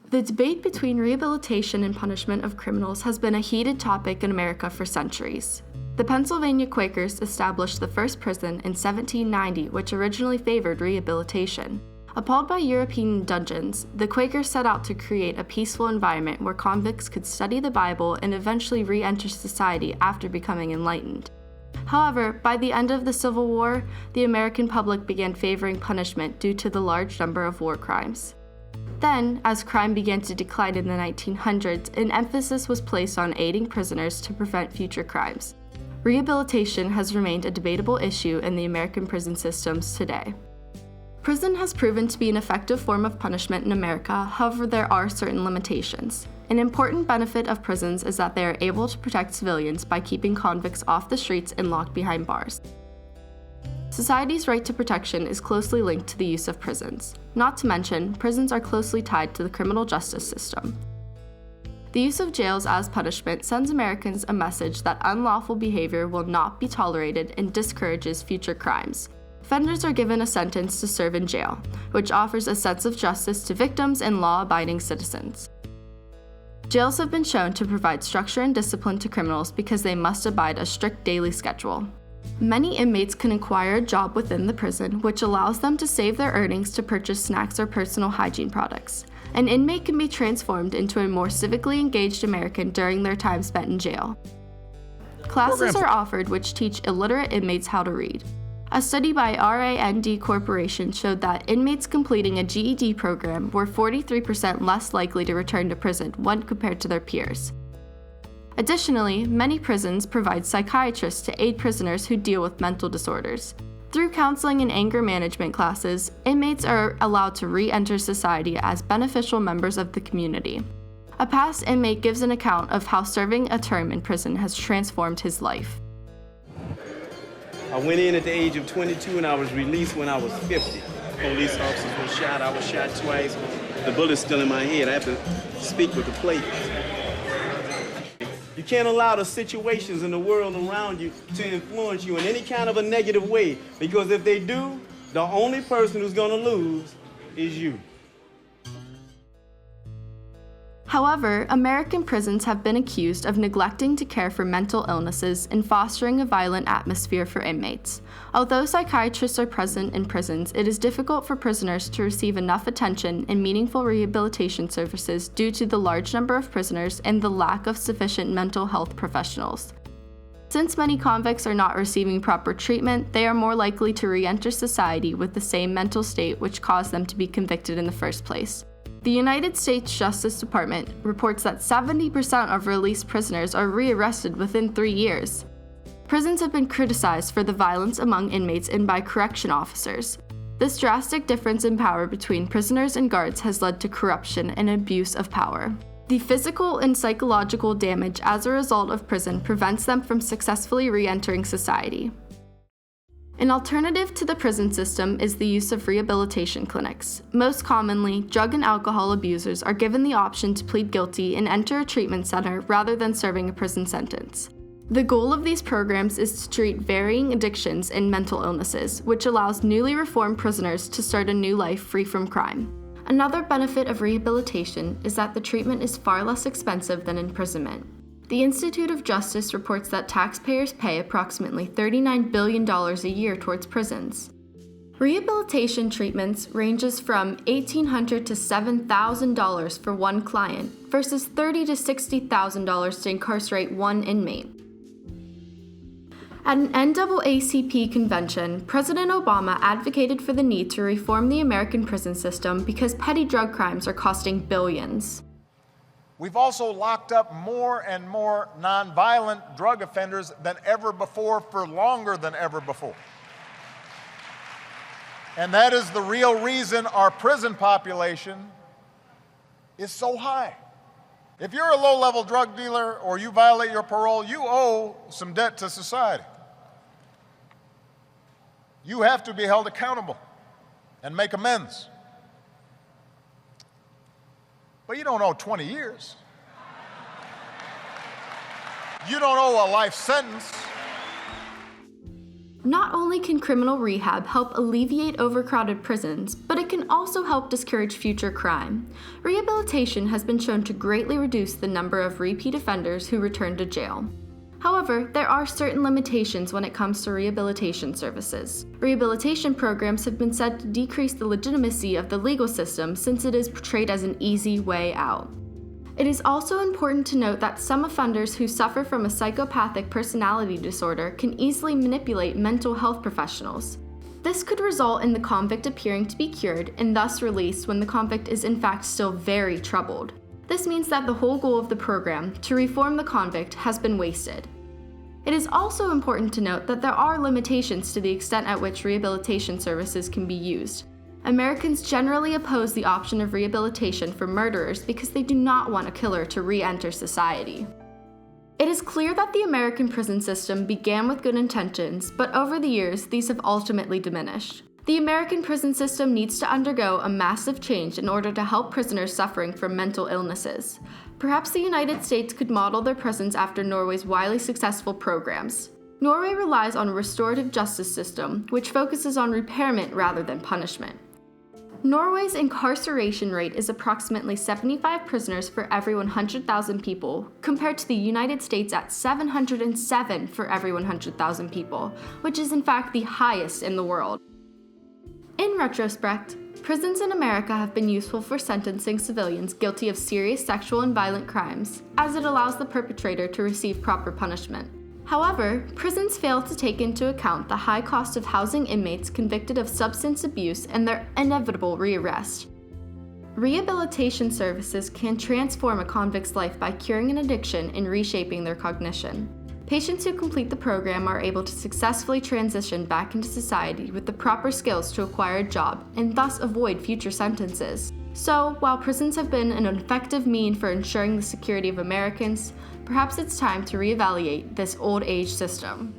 The debate between rehabilitation and punishment of criminals has been a heated topic in America for centuries. The Pennsylvania Quakers established the first prison in 1790, which originally favored rehabilitation. Appalled by European dungeons, the Quakers set out to create a peaceful environment where convicts could study the Bible and eventually re-enter society after becoming enlightened. However, by the end of the Civil War, the American public began favoring punishment due to the large number of war crimes. Then, as crime began to decline in the 1900s, an emphasis was placed on aiding prisoners to prevent future crimes. Rehabilitation has remained a debatable issue in the American prison systems today. Prison has proven to be an effective form of punishment in America, however there are certain limitations. An important benefit of prisons is that they are able to protect civilians by keeping convicts off the streets and locked behind bars. Society's right to protection is closely linked to the use of prisons. Not to mention, prisons are closely tied to the criminal justice system. The use of jails as punishment sends Americans a message that unlawful behavior will not be tolerated and discourages future crimes. Offenders are given a sentence to serve in jail, which offers a sense of justice to victims and law-abiding citizens. Jails have been shown to provide structure and discipline to criminals because they must abide a strict daily schedule. Many inmates can acquire a job within the prison, which allows them to save their earnings to purchase snacks or personal hygiene products. An inmate can be transformed into a more civically engaged American during their time spent in jail. Classes are offered which teach illiterate inmates how to read. A study by RAND Corporation showed that inmates completing a GED program were 43% less likely to return to prison when compared to their peers. Additionally, many prisons provide psychiatrists to aid prisoners who deal with mental disorders. Through counseling and anger management classes, inmates are allowed to re-enter society as beneficial members of the community. A past inmate gives an account of how serving a term in prison has transformed his life. I went in at the age of 22 and I was released when I was 50. Police officers were shot, I was shot twice. The bullet's still in my head, I have to speak with the plate. You can't allow the situations in the world around you to influence you in any kind of a negative way, because if they do, the only person who's going to lose is you. However, American prisons have been accused of neglecting to care for mental illnesses and fostering a violent atmosphere for inmates. Although psychiatrists are present in prisons, it is difficult for prisoners to receive enough attention and meaningful rehabilitation services due to the large number of prisoners and the lack of sufficient mental health professionals. Since many convicts are not receiving proper treatment, they are more likely to re-enter society with the same mental state which caused them to be convicted in the first place. The United States Justice Department reports that 70% of released prisoners are rearrested within 3 years. Prisons have been criticized for the violence among inmates and by correction officers. This drastic difference in power between prisoners and guards has led to corruption and abuse of power. The physical and psychological damage as a result of prison prevents them from successfully re-entering society. An alternative to the prison system is the use of rehabilitation clinics. Most commonly, drug and alcohol abusers are given the option to plead guilty and enter a treatment center rather than serving a prison sentence. The goal of these programs is to treat varying addictions and mental illnesses, which allows newly reformed prisoners to start a new life free from crime. Another benefit of rehabilitation is that the treatment is far less expensive than imprisonment. The Institute of Justice reports that taxpayers pay approximately $39 billion a year towards prisons. Rehabilitation treatments ranges from $1,800 to $7,000 for one client versus $30,000 to $60,000 to incarcerate one inmate. At an NAACP convention, President Obama advocated for the need to reform the American prison system because petty drug crimes are costing billions. We've also locked up more and more nonviolent drug offenders than ever before for longer than ever before. And that is the real reason our prison population is so high. If you're a low-level drug dealer or you violate your parole, you owe some debt to society. You have to be held accountable and make amends. But you don't owe 20 years. You don't owe a life sentence. Not only can criminal rehab help alleviate overcrowded prisons, but it can also help discourage future crime. Rehabilitation has been shown to greatly reduce the number of repeat offenders who return to jail. However, there are certain limitations when it comes to rehabilitation services. Rehabilitation programs have been said to decrease the legitimacy of the legal system since it is portrayed as an easy way out. It is also important to note that some offenders who suffer from a psychopathic personality disorder can easily manipulate mental health professionals. This could result in the convict appearing to be cured and thus released when the convict is in fact still very troubled. This means that the whole goal of the program, to reform the convict, has been wasted. It is also important to note that there are limitations to the extent at which rehabilitation services can be used. Americans generally oppose the option of rehabilitation for murderers because they do not want a killer to re-enter society. It is clear that the American prison system began with good intentions, but over the years, these have ultimately diminished. The American prison system needs to undergo a massive change in order to help prisoners suffering from mental illnesses. Perhaps the United States could model their prisons after Norway's widely successful programs. Norway relies on a restorative justice system, which focuses on repairment rather than punishment. Norway's incarceration rate is approximately 75 prisoners for every 100,000 people, compared to the United States at 707 for every 100,000 people, which is in fact the highest in the world. In retrospect, prisons in America have been useful for sentencing civilians guilty of serious sexual and violent crimes, as it allows the perpetrator to receive proper punishment. However, prisons fail to take into account the high cost of housing inmates convicted of substance abuse and their inevitable rearrest. Rehabilitation services can transform a convict's life by curing an addiction and reshaping their cognition. Patients who complete the program are able to successfully transition back into society with the proper skills to acquire a job and thus avoid future sentences. So, while prisons have been an effective means for ensuring the security of Americans, perhaps it's time to reevaluate this old age system.